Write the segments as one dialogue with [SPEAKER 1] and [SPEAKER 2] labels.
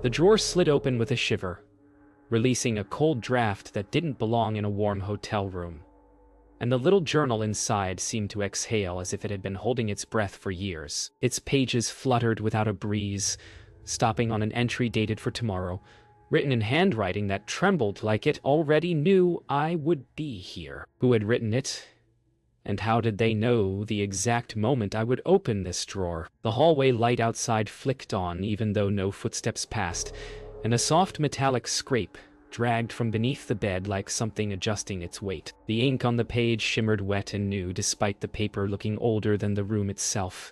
[SPEAKER 1] The drawer slid open with a shiver, releasing a cold draft that didn't belong in a warm hotel room. And the little journal inside seemed to exhale as if it had been holding its breath for years. Its pages fluttered without a breeze, stopping on an entry dated for tomorrow, written in handwriting that trembled like it already knew I would be here. Who had written it? And how did they know the exact moment I would open this drawer? The hallway light outside flicked on even though no footsteps passed, and a soft metallic scrape dragged from beneath the bed like something adjusting its weight. The ink on the page shimmered wet and new despite the paper looking older than the room itself.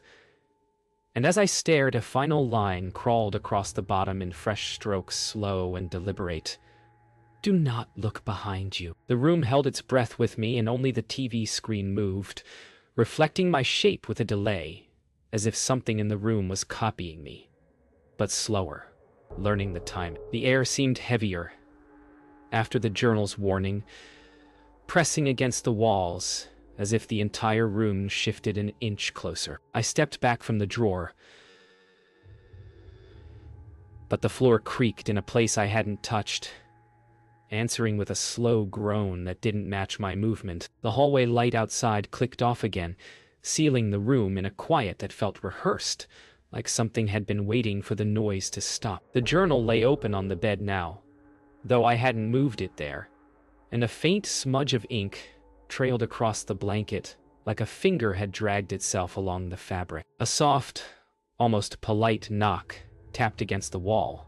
[SPEAKER 1] And as I stared, a final line crawled across the bottom in fresh strokes, slow and deliberate. Do not look behind you. The room held its breath with me, and only the TV screen moved, reflecting my shape with a delay, as if something in the room was copying me, but slower, learning the time. The air seemed heavier after the journal's warning, pressing against the walls, as if the entire room shifted an inch closer. I stepped back from the drawer, but the floor creaked in a place I hadn't touched, answering with a slow groan that didn't match my movement. The hallway light outside clicked off again, sealing the room in a quiet that felt rehearsed, like something had been waiting for the noise to stop. The journal lay open on the bed now, though I hadn't moved it there, and a faint smudge of ink trailed across the blanket, like a finger had dragged itself along the fabric. A soft, almost polite knock tapped against the wall.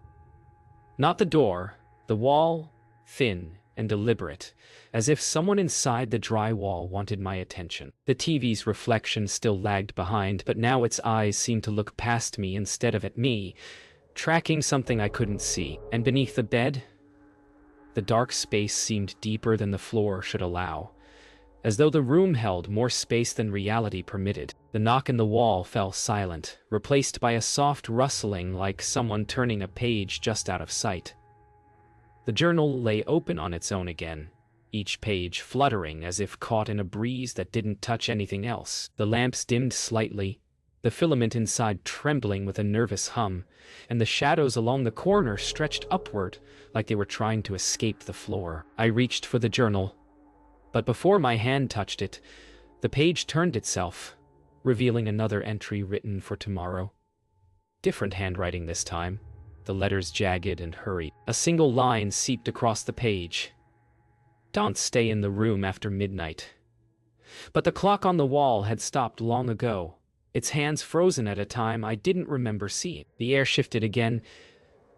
[SPEAKER 1] Not the door, the wall, thin and deliberate, as if someone inside the drywall wanted my attention. The TV's reflection still lagged behind, but now its eyes seemed to look past me instead of at me, tracking something I couldn't see. And beneath the bed, the dark space seemed deeper than the floor should allow, as though the room held more space than reality permitted. The knock in the wall fell silent, replaced by a soft rustling like someone turning a page just out of sight. The journal lay open on its own again, each page fluttering as if caught in a breeze that didn't touch anything else. The lamps dimmed slightly, the filament inside trembling with a nervous hum, and the shadows along the corner stretched upward like they were trying to escape the floor. I reached for the journal, but before my hand touched it, the page turned itself, revealing another entry written for tomorrow. Different handwriting this time, the letters jagged and hurried. A single line seeped across the page. Don't stay in the room after midnight. But the clock on the wall had stopped long ago, its hands frozen at a time I didn't remember seeing. The air shifted again,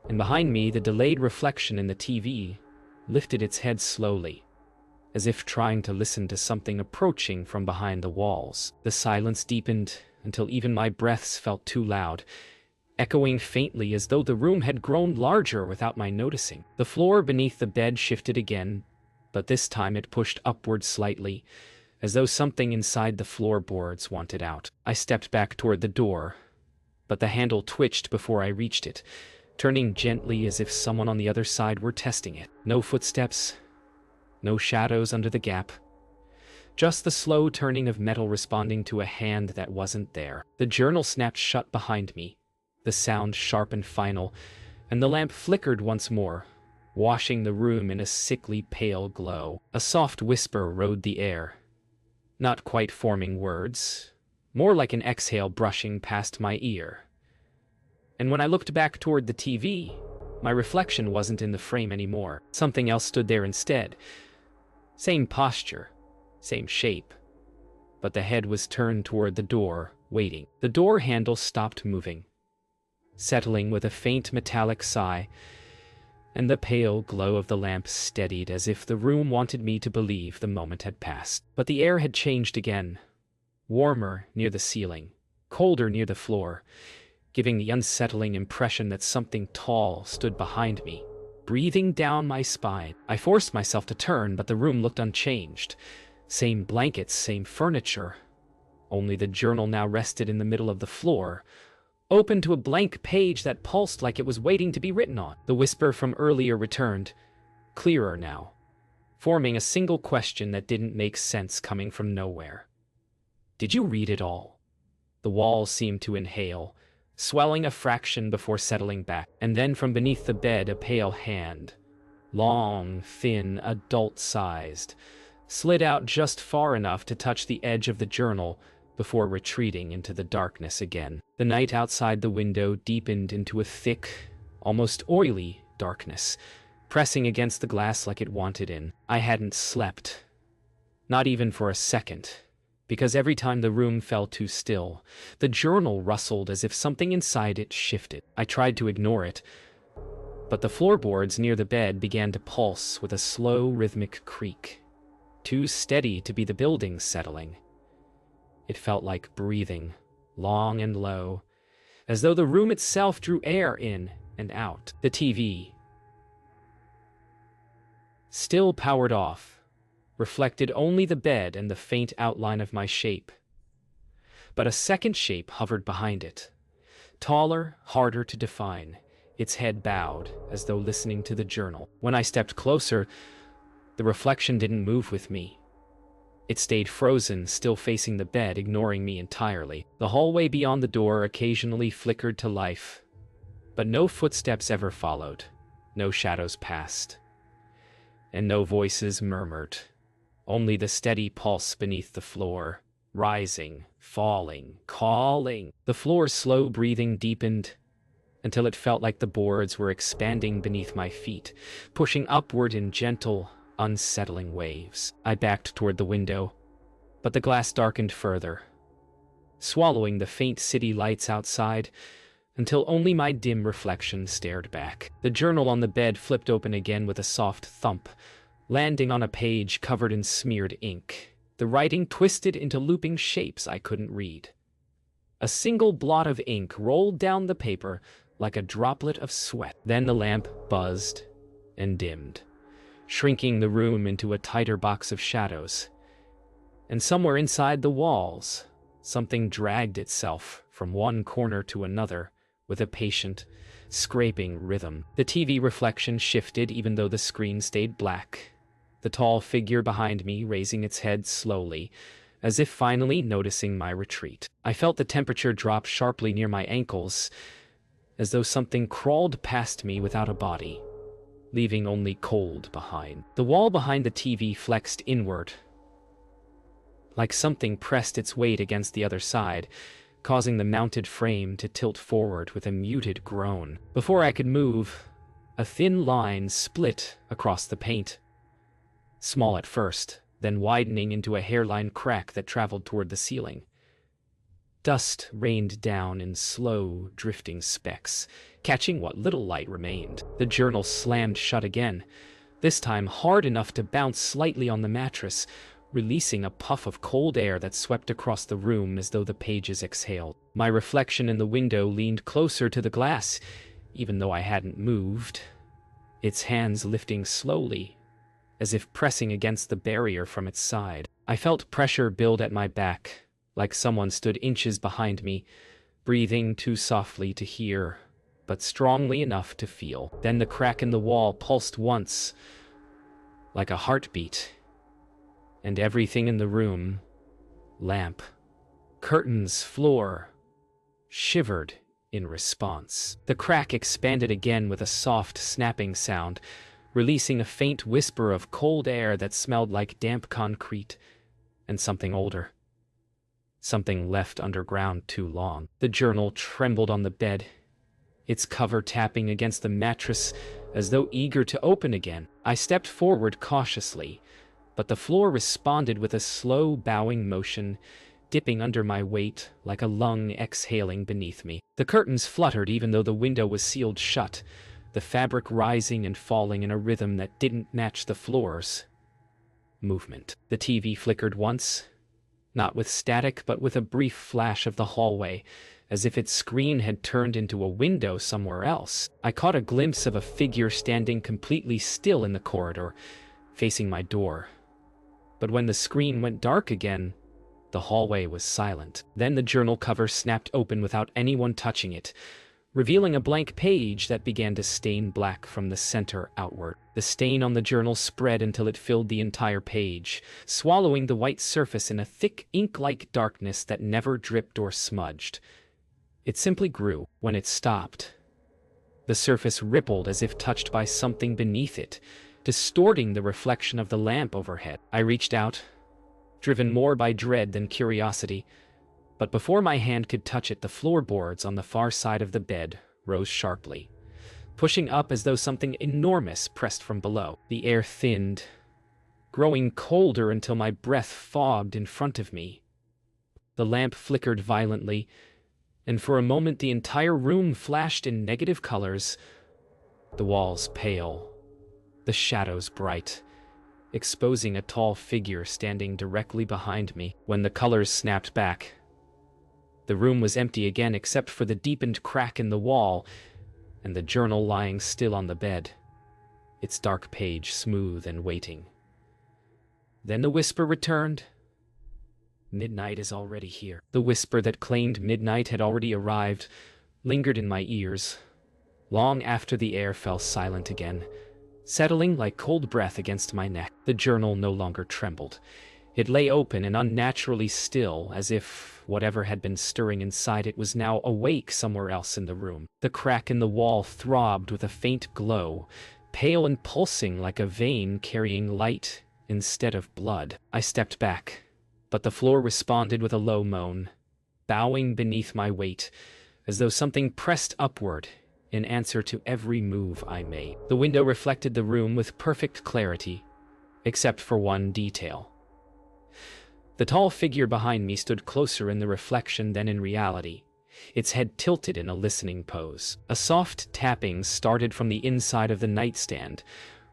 [SPEAKER 1] and behind me the delayed reflection in the TV lifted its head slowly, as if trying to listen to something approaching from behind the walls. The silence deepened until even my breaths felt too loud, echoing faintly as though the room had grown larger without my noticing. The floor beneath the bed shifted again, but this time it pushed upward slightly, as though something inside the floorboards wanted out. I stepped back toward the door, but the handle twitched before I reached it, turning gently as if someone on the other side were testing it. No footsteps, no shadows under the gap, just the slow turning of metal responding to a hand that wasn't there. The journal snapped shut behind me, the sound sharp and final, and the lamp flickered once more, washing the room in a sickly pale glow. A soft whisper rode the air, not quite forming words, more like an exhale brushing past my ear. And when I looked back toward the TV, my reflection wasn't in the frame anymore. Something else stood there instead. Same posture, same shape, but the head was turned toward the door, waiting. The door handle stopped moving, settling with a faint metallic sigh, and the pale glow of the lamp steadied as if the room wanted me to believe the moment had passed. But the air had changed again, warmer near the ceiling, colder near the floor, giving the unsettling impression that something tall stood behind me, breathing down my spine. I forced myself to turn, but the room looked unchanged. Same blankets, same furniture, only the journal now rested in the middle of the floor, open to a blank page that pulsed like it was waiting to be written on. The whisper from earlier returned, clearer now, forming a single question that didn't make sense coming from nowhere. Did you read it all? The walls seemed to inhale, swelling a fraction before settling back. And then from beneath the bed, a pale hand, long, thin, adult-sized, slid out just far enough to touch the edge of the journal before retreating into the darkness again. The night outside the window deepened into a thick, almost oily darkness, pressing against the glass like it wanted in. I hadn't slept, not even for a second, because every time the room fell too still, the journal rustled as if something inside it shifted. I tried to ignore it, but the floorboards near the bed began to pulse with a slow, rhythmic creak, too steady to be the building settling. It felt like breathing, long and low, as though the room itself drew air in and out. The TV, still powered off, reflected only the bed and the faint outline of my shape. But a second shape hovered behind it, taller, harder to define, its head bowed, as though listening to the journal. When I stepped closer, the reflection didn't move with me. It stayed frozen, still facing the bed, ignoring me entirely. The hallway beyond the door occasionally flickered to life, but no footsteps ever followed, no shadows passed, and no voices murmured. Only the steady pulse beneath the floor, rising, falling, calling. The floor's slow breathing deepened until it felt like the boards were expanding beneath my feet, pushing upward in gentle, unsettling waves. I backed toward the window, but the glass darkened further, swallowing the faint city lights outside until only my dim reflection stared back. The journal on the bed flipped open again with a soft thump, landing on a page covered in smeared ink. The writing twisted into looping shapes I couldn't read. A single blot of ink rolled down the paper like a droplet of sweat. Then the lamp buzzed and dimmed, shrinking the room into a tighter box of shadows. And somewhere inside the walls, something dragged itself from one corner to another with a patient, scraping rhythm. The TV reflection shifted even though the screen stayed black, the tall figure behind me raising its head slowly, as if finally noticing my retreat. I felt the temperature drop sharply near my ankles, as though something crawled past me without a body, leaving only cold behind. The wall behind the TV flexed inward, like something pressed its weight against the other side, causing the mounted frame to tilt forward with a muted groan. Before I could move, a thin line split across the paint, small at first, then widening into a hairline crack that traveled toward the ceiling. Dust rained down in slow, drifting specks, catching what little light remained. The journal slammed shut again, this time hard enough to bounce slightly on the mattress, releasing a puff of cold air that swept across the room as though the pages exhaled. My reflection in the window leaned closer to the glass, even though I hadn't moved, its hands lifting slowly, as if pressing against the barrier from its side. I felt pressure build at my back, like someone stood inches behind me, breathing too softly to hear, but strongly enough to feel. Then the crack in the wall pulsed once, like a heartbeat, and everything in the room, lamp, curtains, floor, shivered in response. The crack expanded again with a soft, snapping sound, releasing a faint whisper of cold air that smelled like damp concrete and something older. Something left underground too long. The journal trembled on the bed, its cover tapping against the mattress as though eager to open again. I stepped forward cautiously, but the floor responded with a slow bowing motion, dipping under my weight like a lung exhaling beneath me. The curtains fluttered even though the window was sealed shut, the fabric rising and falling in a rhythm that didn't match the floor's movement. The TV flickered once, not with static but with a brief flash of the hallway, as if its screen had turned into a window somewhere else. I caught a glimpse of a figure standing completely still in the corridor, facing my door. But when the screen went dark again, the hallway was silent. Then the journal cover snapped open without anyone touching it, revealing a blank page that began to stain black from the center outward. The stain on the journal spread until it filled the entire page, swallowing the white surface in a thick ink-like darkness that never dripped or smudged. It simply grew. When it stopped, the surface rippled as if touched by something beneath it, distorting the reflection of the lamp overhead. I reached out, driven more by dread than curiosity, but before my hand could touch it, the floorboards on the far side of the bed rose sharply, pushing up as though something enormous pressed from below. The air thinned, growing colder until my breath fogged in front of me. The lamp flickered violently, and for a moment the entire room flashed in negative colors, the walls pale, the shadows bright, exposing a tall figure standing directly behind me. When the colors snapped back, the room was empty again except for the deepened crack in the wall and the journal lying still on the bed, its dark page smooth and waiting. Then the whisper returned. "Midnight is already here." The whisper that claimed midnight had already arrived lingered in my ears, long after the air fell silent again, settling like cold breath against my neck. The journal no longer trembled. It lay open and unnaturally still, as if whatever had been stirring inside it was now awake somewhere else in the room. The crack in the wall throbbed with a faint glow, pale and pulsing like a vein carrying light instead of blood. I stepped back, but the floor responded with a low moan, bowing beneath my weight, as though something pressed upward in answer to every move I made. The window reflected the room with perfect clarity, except for one detail. The tall figure behind me stood closer in the reflection than in reality, its head tilted in a listening pose. A soft tapping started from the inside of the nightstand,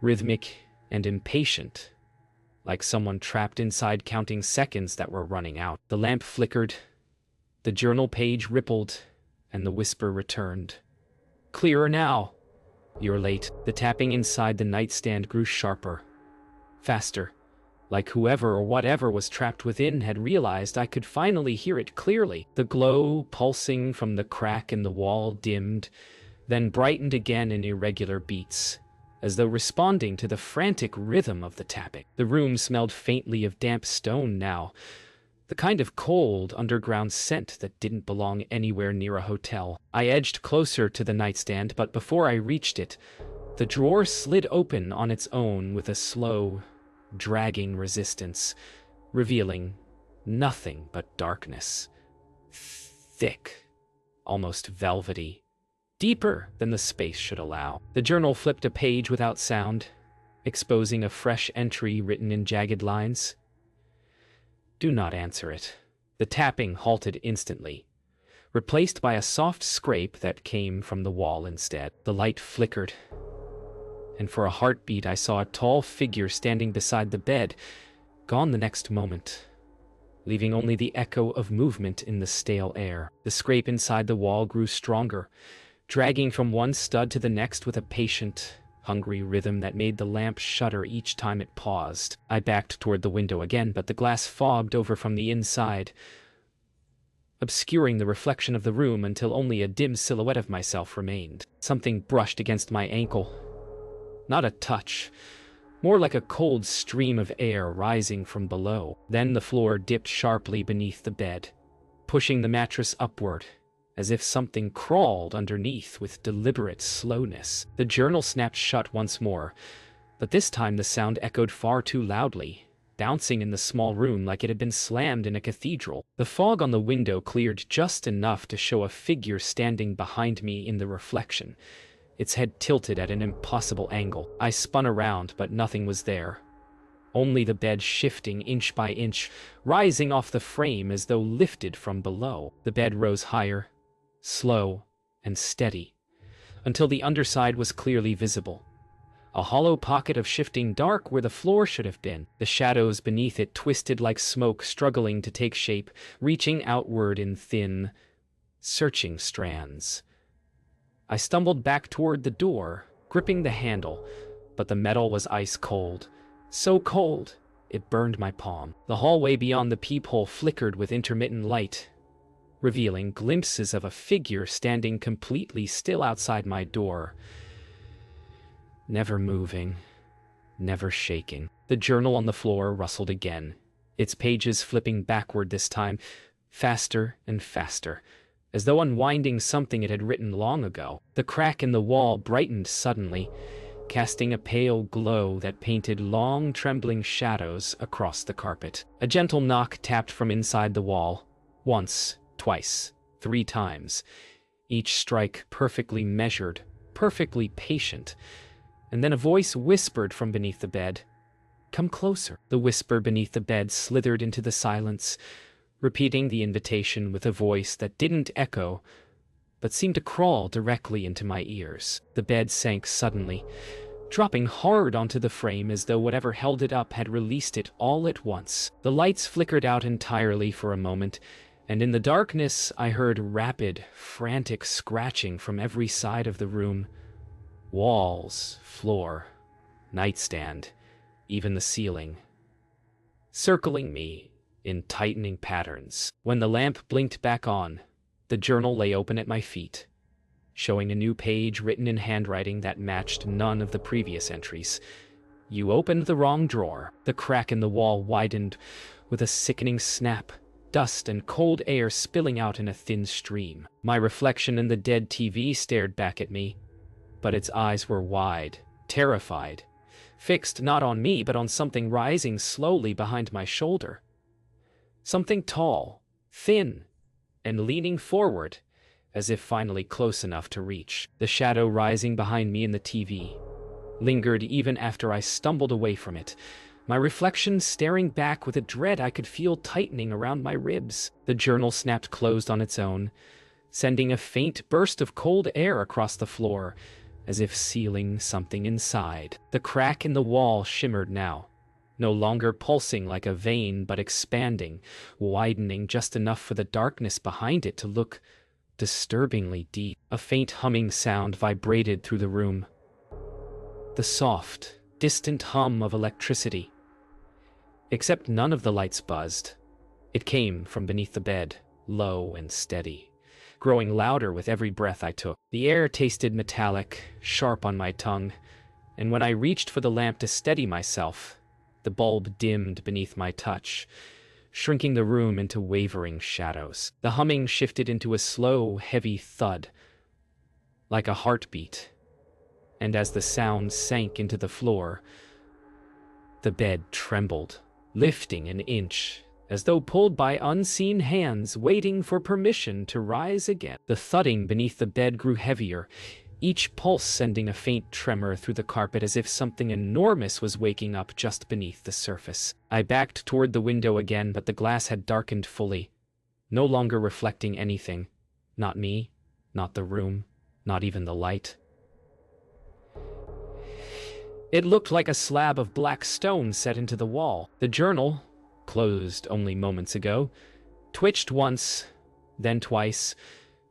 [SPEAKER 1] rhythmic and impatient, like someone trapped inside counting seconds that were running out. The lamp flickered, the journal page rippled, and the whisper returned. "Clearer now." "You're late." The tapping inside the nightstand grew sharper, faster, like whoever or whatever was trapped within had realized I could finally hear it clearly. The glow pulsing from the crack in the wall dimmed, then brightened again in irregular beats, as though responding to the frantic rhythm of the tapping. The room smelled faintly of damp stone now, the kind of cold, underground scent that didn't belong anywhere near a hotel. I edged closer to the nightstand, but before I reached it, the drawer slid open on its own with a slow, dragging resistance, revealing nothing but darkness. Thick, almost velvety, deeper than the space should allow. The journal flipped a page without sound, exposing a fresh entry written in jagged lines. "Do not answer it." The tapping halted instantly, replaced by a soft scrape that came from the wall instead. The light flickered, and for a heartbeat I saw a tall figure standing beside the bed, gone the next moment, leaving only the echo of movement in the stale air. The scrape inside the wall grew stronger, dragging from one stud to the next with a patient, hungry rhythm that made the lamp shudder each time it paused. I backed toward the window again, but the glass fogged over from the inside, obscuring the reflection of the room until only a dim silhouette of myself remained. Something brushed against my ankle. Not a touch, more like a cold stream of air rising from below. Then the floor dipped sharply beneath the bed, pushing the mattress upward, as if something crawled underneath with deliberate slowness. The journal snapped shut once more, but this time the sound echoed far too loudly, bouncing in the small room like it had been slammed in a cathedral. The fog on the window cleared just enough to show a figure standing behind me in the reflection, its head tilted at an impossible angle. I spun around, but nothing was there. Only the bed shifting inch by inch, rising off the frame as though lifted from below. The bed rose higher, slow and steady, until the underside was clearly visible. A hollow pocket of shifting dark where the floor should have been. The shadows beneath it twisted like smoke, struggling to take shape, reaching outward in thin, searching strands. I stumbled back toward the door, gripping the handle, but the metal was ice cold. So cold, it burned my palm. The hallway beyond the peephole flickered with intermittent light, revealing glimpses of a figure standing completely still outside my door, never moving, never shaking. The journal on the floor rustled again, its pages flipping backward this time, faster and faster, as though unwinding something it had written long ago. The crack in the wall brightened suddenly, casting a pale glow that painted long, trembling shadows across the carpet. A gentle knock tapped from inside the wall, once, twice, 3 times, each strike perfectly measured, perfectly patient, and then a voice whispered from beneath the bed, "Come closer." The whisper beneath the bed slithered into the silence, repeating the invitation with a voice that didn't echo, but seemed to crawl directly into my ears. The bed sank suddenly, dropping hard onto the frame as though whatever held it up had released it all at once. The lights flickered out entirely for a moment, and in the darkness I heard rapid, frantic scratching from every side of the room. Walls, floor, nightstand, even the ceiling, circling me in tightening patterns. When the lamp blinked back on, the journal lay open at my feet, showing a new page written in handwriting that matched none of the previous entries. "You opened the wrong drawer." The crack in the wall widened with a sickening snap, dust and cold air spilling out in a thin stream. My reflection in the dead TV stared back at me, but its eyes were wide, terrified, fixed not on me but on something rising slowly behind my shoulder. Something tall, thin, and leaning forward, as if finally close enough to reach. The shadow rising behind me in the TV lingered even after I stumbled away from it, my reflection staring back with a dread I could feel tightening around my ribs. The journal snapped closed on its own, sending a faint burst of cold air across the floor, as if sealing something inside. The crack in the wall shimmered now, no longer pulsing like a vein but expanding, widening just enough for the darkness behind it to look disturbingly deep. A faint humming sound vibrated through the room, the soft, distant hum of electricity. Except none of the lights buzzed. It came from beneath the bed, low and steady, growing louder with every breath I took. The air tasted metallic, sharp on my tongue, and when I reached for the lamp to steady myself, the bulb dimmed beneath my touch, shrinking the room into wavering shadows. The humming shifted into a slow, heavy thud, like a heartbeat, and as the sound sank into the floor, the bed trembled, lifting an inch, as though pulled by unseen hands waiting for permission to rise again. The thudding beneath the bed grew heavier, each pulse sending a faint tremor through the carpet as if something enormous was waking up just beneath the surface. I backed toward the window again, but the glass had darkened fully, no longer reflecting anything. Not me, not the room, not even the light. It looked like a slab of black stone set into the wall. The journal, closed only moments ago, twitched once, then twice,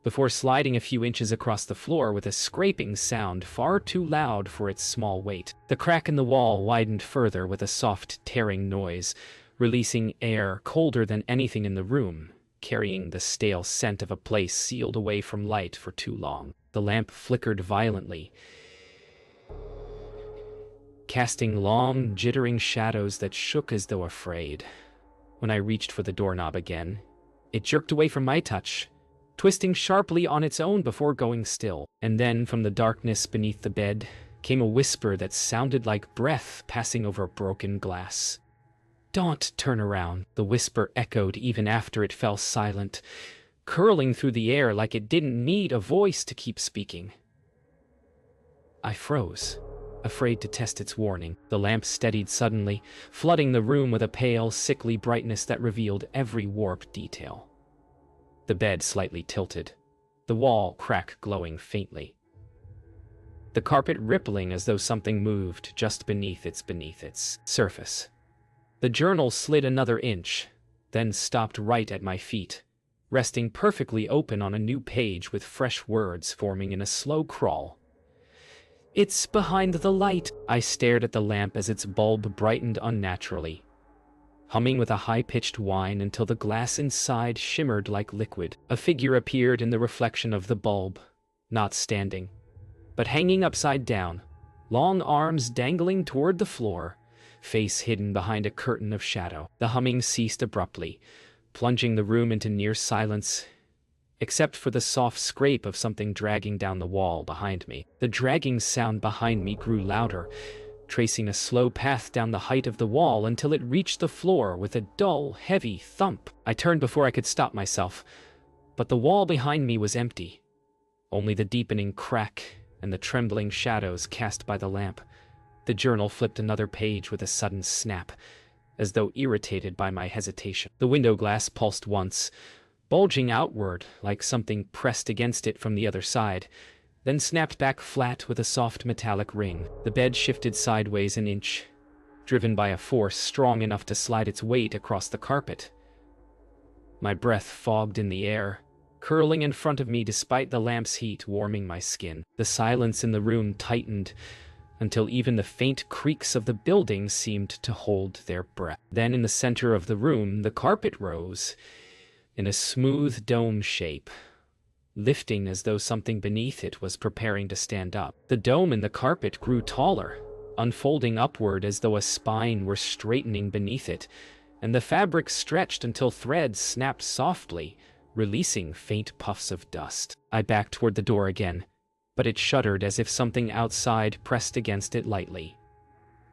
[SPEAKER 1] before sliding a few inches across the floor with a scraping sound far too loud for its small weight. The crack in the wall widened further with a soft tearing noise, releasing air colder than anything in the room, carrying the stale scent of a place sealed away from light for too long. The lamp flickered violently, casting long, jittering shadows that shook as though afraid. When I reached for the doorknob again, it jerked away from my touch, twisting sharply on its own before going still. And then from the darkness beneath the bed came a whisper that sounded like breath passing over broken glass. "Don't turn around." The whisper echoed even after it fell silent, curling through the air like it didn't need a voice to keep speaking. I froze, afraid to test its warning. The lamp steadied suddenly, flooding the room with a pale, sickly brightness that revealed every warped detail. The bed slightly tilted, the wall crack glowing faintly, the carpet rippling as though something moved just beneath its surface. The journal slid another inch, then stopped right at my feet, resting perfectly open on a new page with fresh words forming in a slow crawl. "It's behind the light." I stared at the lamp as its bulb brightened unnaturally, humming with a high-pitched whine until the glass inside shimmered like liquid. A figure appeared in the reflection of the bulb, not standing, but hanging upside down, long arms dangling toward the floor, face hidden behind a curtain of shadow. The humming ceased abruptly, plunging the room into near silence, except for the soft scrape of something dragging down the wall behind me. The dragging sound behind me grew louder, tracing a slow path down the height of the wall until it reached the floor with a dull, heavy thump. I turned before I could stop myself, but the wall behind me was empty. Only the deepening crack and the trembling shadows cast by the lamp. The journal flipped another page with a sudden snap, as though irritated by my hesitation. The window glass pulsed once, bulging outward like something pressed against it from the other side, then snapped back flat with a soft metallic ring. The bed shifted sideways an inch, driven by a force strong enough to slide its weight across the carpet. My breath fogged in the air, curling in front of me despite the lamp's heat warming my skin. The silence in the room tightened until even the faint creaks of the building seemed to hold their breath. Then in the center of the room, the carpet rose in a smooth dome shape, lifting as though something beneath it was preparing to stand up. The dome in the carpet grew taller, unfolding upward as though a spine were straightening beneath it, and the fabric stretched until threads snapped softly, releasing faint puffs of dust. I backed toward the door again, but it shuddered as if something outside pressed against it lightly,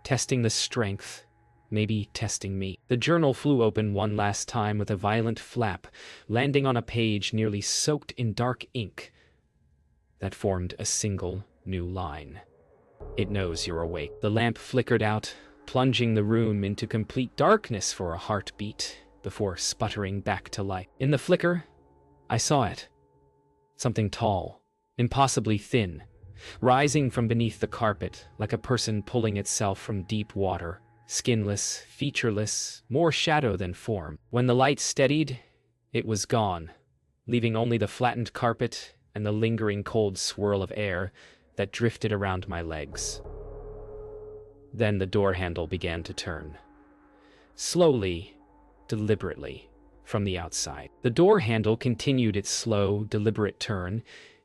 [SPEAKER 1] testing the strength, maybe testing me. The journal flew open one last time with a violent flap, landing on a page nearly soaked in dark ink that formed a single new line. "It knows you're awake." The lamp flickered out, plunging the room into complete darkness for a heartbeat before sputtering back to life. In the flicker, I saw it. Something tall, impossibly thin, rising from beneath the carpet like a person pulling itself from deep water, skinless, featureless, more shadow than form. When the light steadied, it was gone, leaving only the flattened carpet and the lingering cold swirl of air that drifted around my legs. Then the door handle began to turn. Slowly, deliberately, from the outside. The door handle continued its slow, deliberate turn,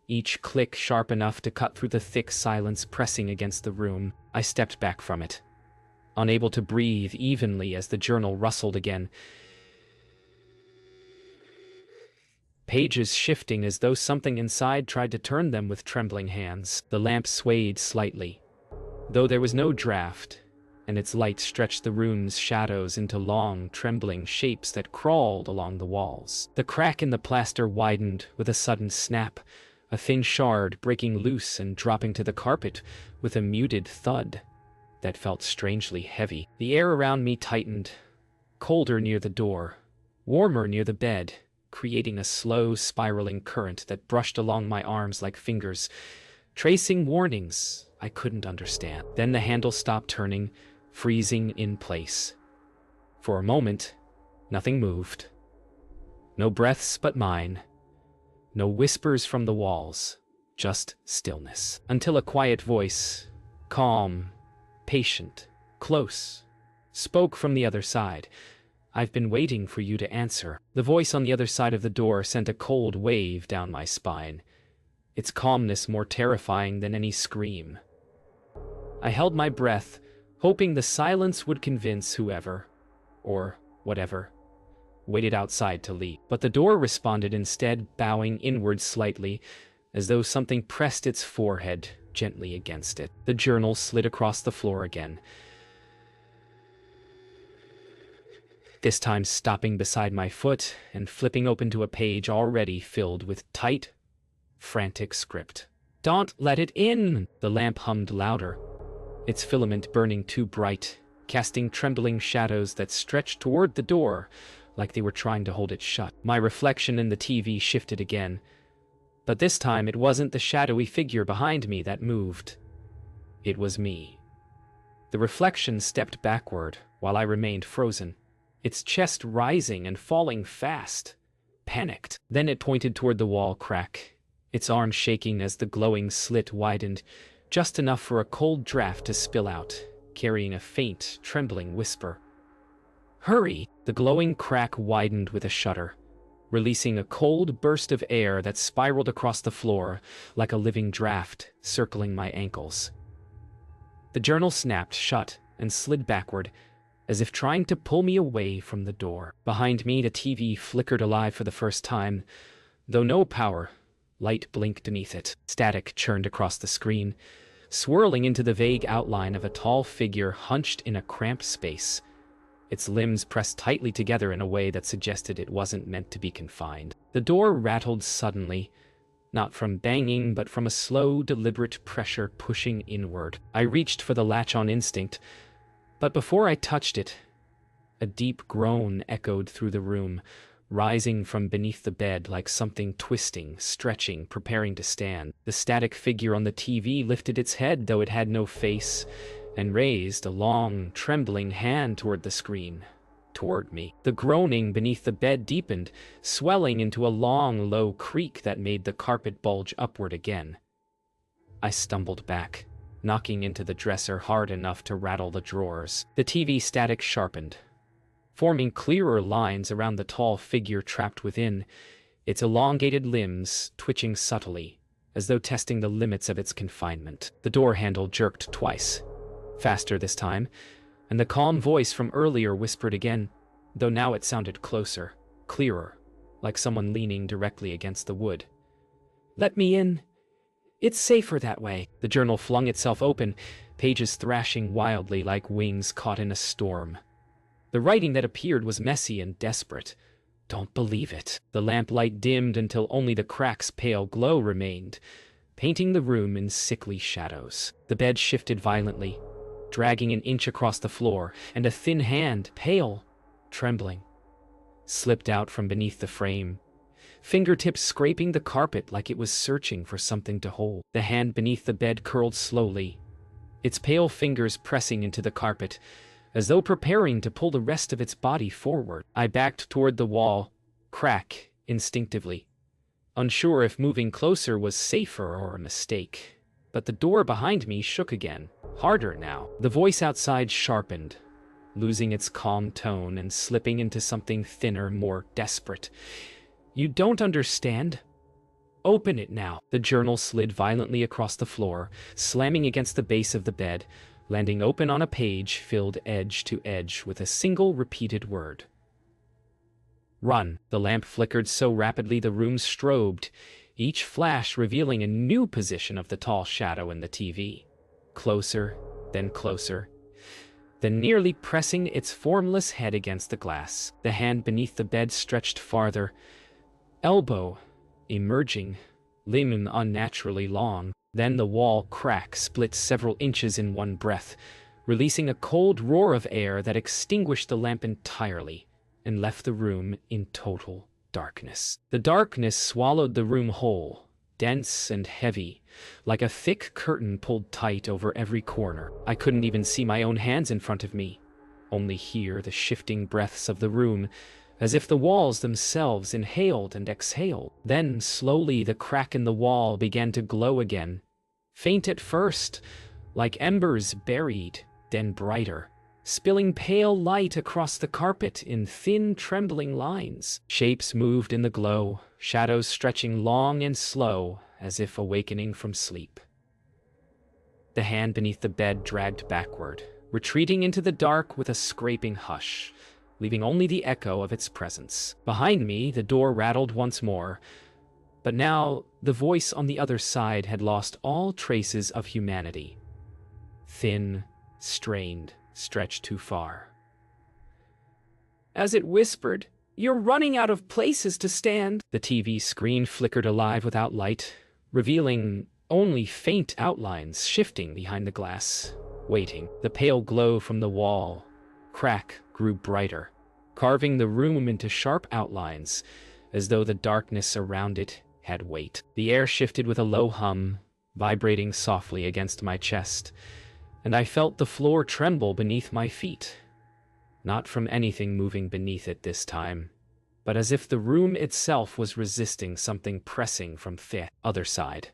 [SPEAKER 1] each click sharp enough to cut through the thick silence pressing against the room. I stepped back from it, unable to breathe evenly as the journal rustled again, pages shifting as though something inside tried to turn them with trembling hands. The lamp swayed slightly, though there was no draft, and its light stretched the room's shadows into long, trembling shapes that crawled along the walls. The crack in the plaster widened with a sudden snap, a thin shard breaking loose and dropping to the carpet with a muted thud that felt strangely heavy. The air around me tightened, colder near the door, warmer near the bed, creating a slow, spiraling current that brushed along my arms like fingers, tracing warnings I couldn't understand. Then the handle stopped turning, freezing in place. For a moment, nothing moved. No breaths but mine. No whispers from the walls. Just stillness. Until a quiet voice, calm, patient, close, spoke from the other side. "I've been waiting for you to answer." The voice on the other side of the door sent a cold wave down my spine, its calmness more terrifying than any scream. I held my breath, hoping the silence would convince whoever, or whatever, waited outside to leave. But the door responded instead, bowing inward slightly, as though something pressed its forehead gently against it. The journal slid across the floor again, this time stopping beside my foot and flipping open to a page already filled with tight, frantic script. "Don't let it in!" The lamp hummed louder, its filament burning too bright, casting trembling shadows that stretched toward the door like they were trying to hold it shut. My reflection in the TV shifted again, but this time it wasn't the shadowy figure behind me that moved. It was me. The reflection stepped backward while I remained frozen, its chest rising and falling fast, panicked. Then it pointed toward the wall crack, its arm shaking as the glowing slit widened, just enough for a cold draft to spill out, carrying a faint, trembling whisper. "Hurry!" The glowing crack widened with a shudder, releasing a cold burst of air that spiraled across the floor like a living draft, circling my ankles. The journal snapped shut and slid backward, as if trying to pull me away from the door. Behind me, the TV flickered alive for the first time, Though no power, light blinked beneath it. Static churned across the screen, swirling into the vague outline of a tall figure hunched in a cramped space, its limbs pressed tightly together in a way that suggested it wasn't meant to be confined. The door rattled suddenly, not from banging, but from a slow, deliberate pressure pushing inward. I reached for the latch on instinct, but before I touched it, a deep groan echoed through the room, rising from beneath the bed like something twisting, stretching, preparing to stand. The static figure on the TV lifted its head, though it had no face, and raised a long, trembling hand toward the screen, toward me. The groaning beneath the bed deepened, swelling into a long, low creak that made the carpet bulge upward again. I stumbled back, knocking into the dresser hard enough to rattle the drawers. The TV static sharpened, forming clearer lines around the tall figure trapped within, its elongated limbs twitching subtly, as though testing the limits of its confinement. The door handle jerked twice, faster this time, and the calm voice from earlier whispered again, though now it sounded closer, clearer, like someone leaning directly against the wood. "Let me in. It's safer that way." The journal flung itself open, pages thrashing wildly like wings caught in a storm. The writing that appeared was messy and desperate. "Don't believe it." The lamplight dimmed until only the crack's pale glow remained, painting the room in sickly shadows. The bed shifted violently, dragging an inch across the floor, and a thin hand, pale, trembling, slipped out from beneath the frame, fingertips scraping the carpet like it was searching for something to hold. The hand beneath the bed curled slowly, its pale fingers pressing into the carpet, as though preparing to pull the rest of its body forward. I backed toward the wall, crack instinctively, unsure if moving closer was safer or a mistake. But the door behind me shook again, harder now. The voice outside sharpened, losing its calm tone and slipping into something thinner, more desperate. "You don't understand? Open it now." The journal slid violently across the floor, slamming against the base of the bed, landing open on a page filled edge to edge with a single repeated word. "Run." The lamp flickered so rapidly the room strobed, each flash revealing a new position of the tall shadow in the TV. Closer, then nearly pressing its formless head against the glass. The hand beneath the bed stretched farther, elbow emerging, limb unnaturally long. Then the wall crack split several inches in one breath, releasing a cold roar of air that extinguished the lamp entirely and left the room in total darkness. The darkness swallowed the room whole, dense and heavy, like a thick curtain pulled tight over every corner. I couldn't even see my own hands in front of me, only hear the shifting breaths of the room, as if the walls themselves inhaled and exhaled. Then, slowly, the crack in the wall began to glow again, faint at first, like embers buried, then brighter, spilling pale light across the carpet in thin, trembling lines. Shapes moved in the glow, shadows stretching long and slow, as if awakening from sleep. The hand beneath the bed dragged backward, retreating into the dark with a scraping hush, leaving only the echo of its presence. Behind me, the door rattled once more, but now the voice on the other side had lost all traces of humanity. Thin, strained, stretched too far. As it whispered, "You're running out of places to stand." The TV screen flickered alive without light, revealing only faint outlines shifting behind the glass, waiting. The pale glow from the wall crack grew brighter, carving the room into sharp outlines, as though the darkness around it had weight. The air shifted with a low hum, vibrating softly against my chest, and I felt the floor tremble beneath my feet. Not from anything moving beneath it this time, but as if the room itself was resisting something pressing from the other side.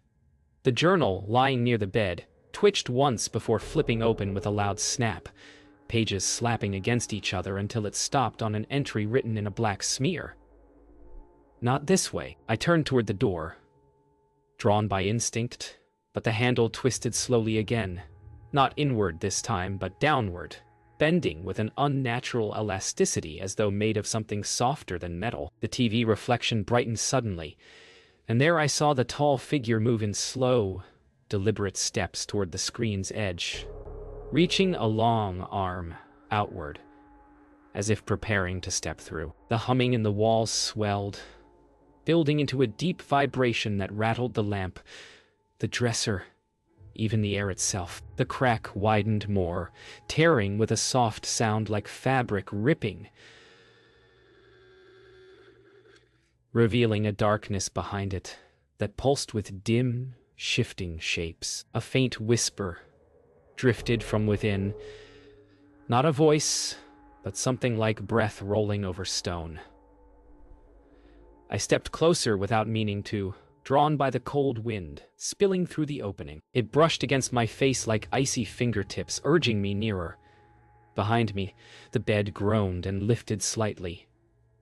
[SPEAKER 1] The journal, lying near the bed, twitched once before flipping open with a loud snap, pages slapping against each other until it stopped on an entry written in a black smear. "Not this way." I turned toward the door, drawn by instinct, but the handle twisted slowly again, not inward this time, but downward, bending with an unnatural elasticity as though made of something softer than metal. The TV reflection brightened suddenly, and there I saw the tall figure move in slow, deliberate steps toward the screen's edge, reaching a long arm outward, as if preparing to step through. The humming in the walls swelled, building into a deep vibration that rattled the lamp, the dresser, even the air itself. The crack widened more, tearing with a soft sound like fabric ripping, revealing a darkness behind it that pulsed with dim, shifting shapes. A faint whisper drifted from within, not a voice, but something like breath rolling over stone. I stepped closer without meaning to, drawn by the cold wind spilling through the opening. It brushed against my face like icy fingertips, urging me nearer. Behind me, the bed groaned and lifted slightly,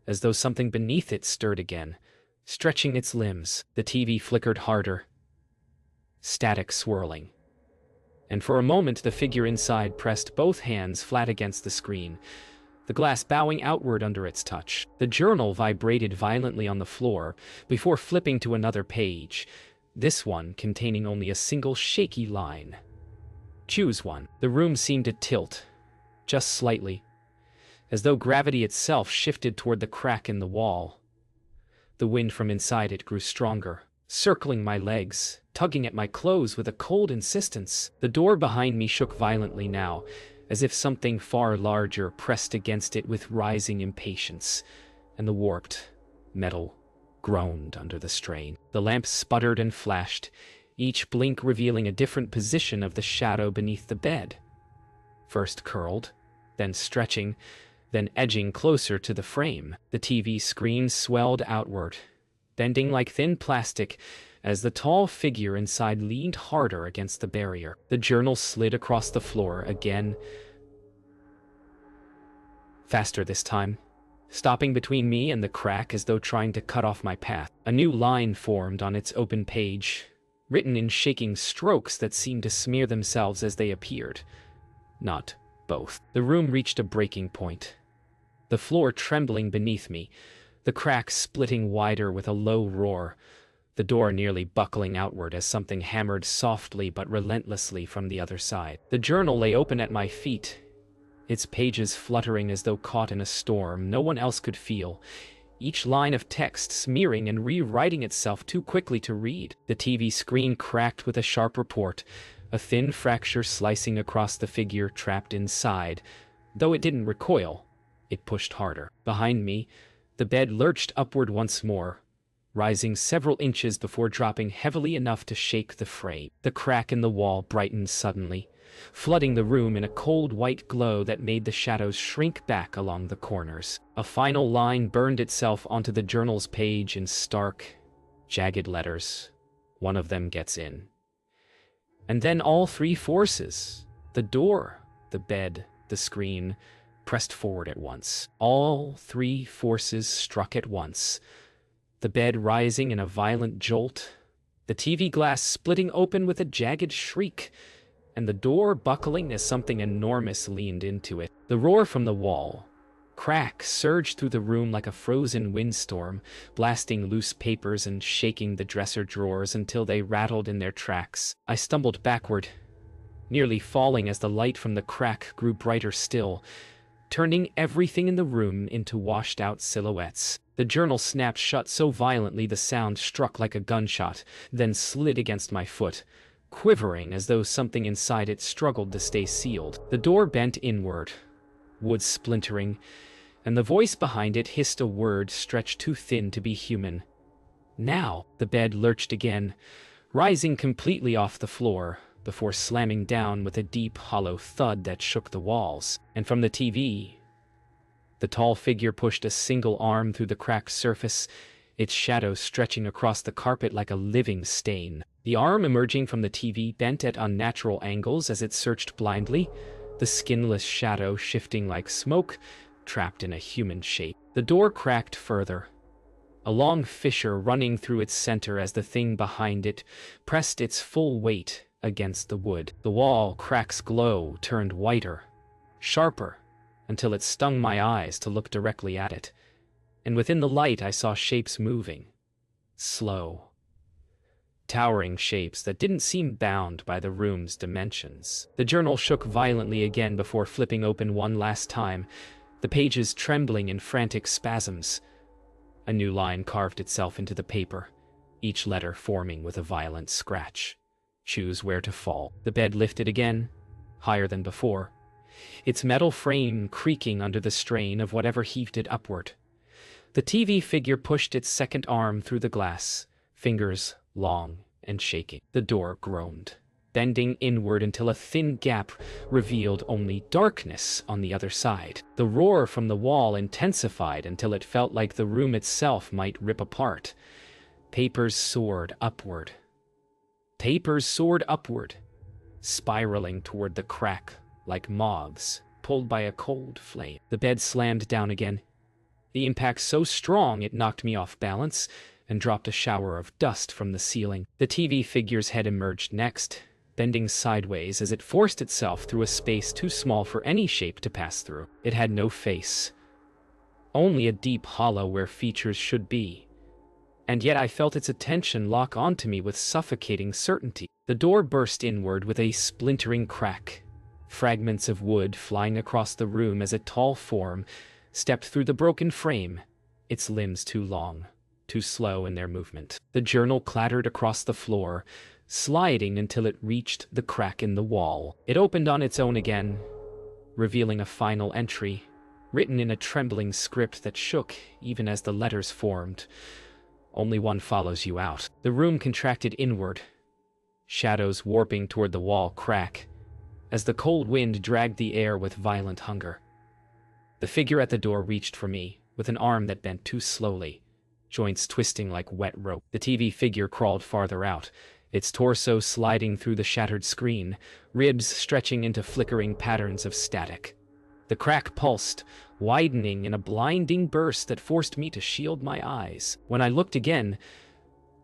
[SPEAKER 1] as though something beneath it stirred again, stretching its limbs. The TV flickered harder, static swirling. And for a moment the figure inside pressed both hands flat against the screen, the glass bowing outward under its touch. The journal vibrated violently on the floor before flipping to another page, this one containing only a single shaky line. Choose one. The room seemed to tilt, just slightly, as though gravity itself shifted toward the crack in the wall. The wind from inside it grew stronger, circling my legs, tugging at my clothes with a cold insistence. The door behind me shook violently now, as if something far larger pressed against it with rising impatience, and the warped metal groaned under the strain. The lamp sputtered and flashed, each blink revealing a different position of the shadow beneath the bed. First curled, then stretching, then edging closer to the frame. The TV screen swelled outward, bending like thin plastic, as the tall figure inside leaned harder against the barrier. The journal slid across the floor again, faster this time, stopping between me and the crack as though trying to cut off my path. A new line formed on its open page, written in shaking strokes that seemed to smear themselves as they appeared. Not both. The room reached a breaking point, the floor trembling beneath me, the crack splitting wider with a low roar, the door nearly buckling outward as something hammered softly but relentlessly from the other side. The journal lay open at my feet, its pages fluttering as though caught in a storm no one else could feel, each line of text smearing and rewriting itself too quickly to read. The TV screen cracked with a sharp report, a thin fracture slicing across the figure trapped inside. Though it didn't recoil, it pushed harder. Behind me, the bed lurched upward once more, rising several inches before dropping heavily enough to shake the frame. The crack in the wall brightened suddenly, flooding the room in a cold white glow that made the shadows shrink back along the corners. A final line burned itself onto the journal's page in stark, jagged letters. One of them gets in. And then all three forces, the door, the bed, the screen, pressed forward at once. All three forces struck at once, the bed rising in a violent jolt, the TV glass splitting open with a jagged shriek, and the door buckling as something enormous leaned into it. The roar from the wall, crack surged through the room like a frozen windstorm, blasting loose papers and shaking the dresser drawers until they rattled in their tracks. I stumbled backward, nearly falling as the light from the crack grew brighter still, turning everything in the room into washed-out silhouettes. The journal snapped shut so violently the sound struck like a gunshot, then slid against my foot, quivering as though something inside it struggled to stay sealed. The door bent inward, wood splintering, and the voice behind it hissed a word stretched too thin to be human. Now, the bed lurched again, rising completely off the floor, before slamming down with a deep, hollow thud that shook the walls. And from the TV, the tall figure pushed a single arm through the cracked surface, its shadow stretching across the carpet like a living stain. The arm emerging from the TV bent at unnatural angles as it searched blindly, the skinless shadow shifting like smoke, trapped in a human shape. The door cracked further, a long fissure running through its center as the thing behind it pressed its full weight against the wood. The wall crack's glow turned whiter, sharper, until it stung my eyes to look directly at it. And within the light I saw shapes moving. Slow. Towering shapes that didn't seem bound by the room's dimensions. The journal shook violently again before flipping open one last time, the pages trembling in frantic spasms. A new line carved itself into the paper, each letter forming with a violent scratch. Choose where to fall. The bed lifted again, higher than before, its metal frame creaking under the strain of whatever heaved it upward. The TV figure pushed its second arm through the glass, fingers long and shaking. The door groaned, bending inward until a thin gap revealed only darkness on the other side. The roar from the wall intensified until it felt like the room itself might rip apart. Papers soared upward. Papers soared upward, spiraling toward the crack like moths pulled by a cold flame. The bed slammed down again, the impact so strong it knocked me off balance and dropped a shower of dust from the ceiling. The TV figure's head emerged next, bending sideways as it forced itself through a space too small for any shape to pass through. It had no face, only a deep hollow where features should be. And yet I felt its attention lock onto me with suffocating certainty. The door burst inward with a splintering crack, fragments of wood flying across the room as a tall form stepped through the broken frame, its limbs too long, too slow in their movement. The journal clattered across the floor, sliding until it reached the crack in the wall. It opened on its own again, revealing a final entry, written in a trembling script that shook even as the letters formed. Only one follows you out. The room contracted inward, shadows warping toward the wall crack, as the cold wind dragged the air with violent hunger. The figure at the door reached for me, with an arm that bent too slowly, joints twisting like wet rope. The TV figure crawled farther out, its torso sliding through the shattered screen, ribs stretching into flickering patterns of static. The crack pulsed, widening in a blinding burst that forced me to shield my eyes. When I looked again,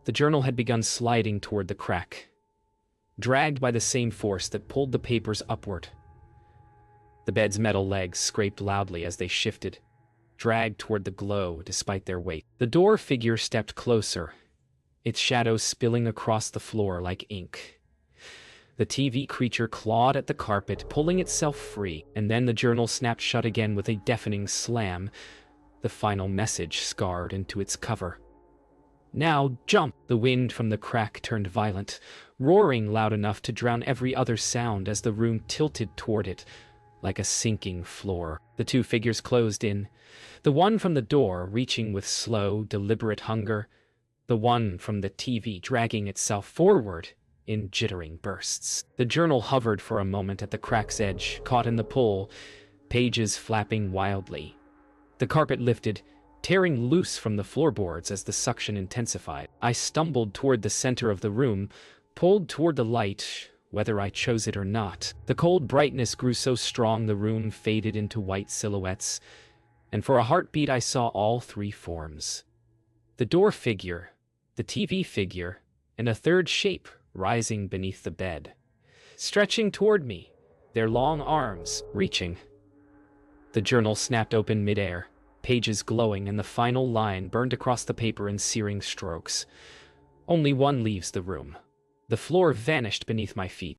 [SPEAKER 1] the journal had begun sliding toward the crack, dragged by the same force that pulled the papers upward. The bed's metal legs scraped loudly as they shifted, dragged toward the glow despite their weight. The door figure stepped closer, its shadow spilling across the floor like ink. The TV creature clawed at the carpet, pulling itself free, and then the journal snapped shut again with a deafening slam, the final message scarred into its cover. Now jump! The wind from the crack turned violent, roaring loud enough to drown every other sound as the room tilted toward it, like a sinking floor. The two figures closed in, the one from the door reaching with slow, deliberate hunger, the one from the TV dragging itself forward in jittering bursts. The journal hovered for a moment at the crack's edge, caught in the pull, pages flapping wildly. The carpet lifted, tearing loose from the floorboards as the suction intensified. I stumbled toward the center of the room, pulled toward the light, whether I chose it or not. The cold brightness grew so strong the room faded into white silhouettes, and for a heartbeat I saw all three forms. The door figure, the TV figure, and a third shape rising beneath the bed, stretching toward me, their long arms reaching. The journal snapped open midair, pages glowing, and the final line burned across the paper in searing strokes. Only one leaves the room. The floor vanished beneath my feet,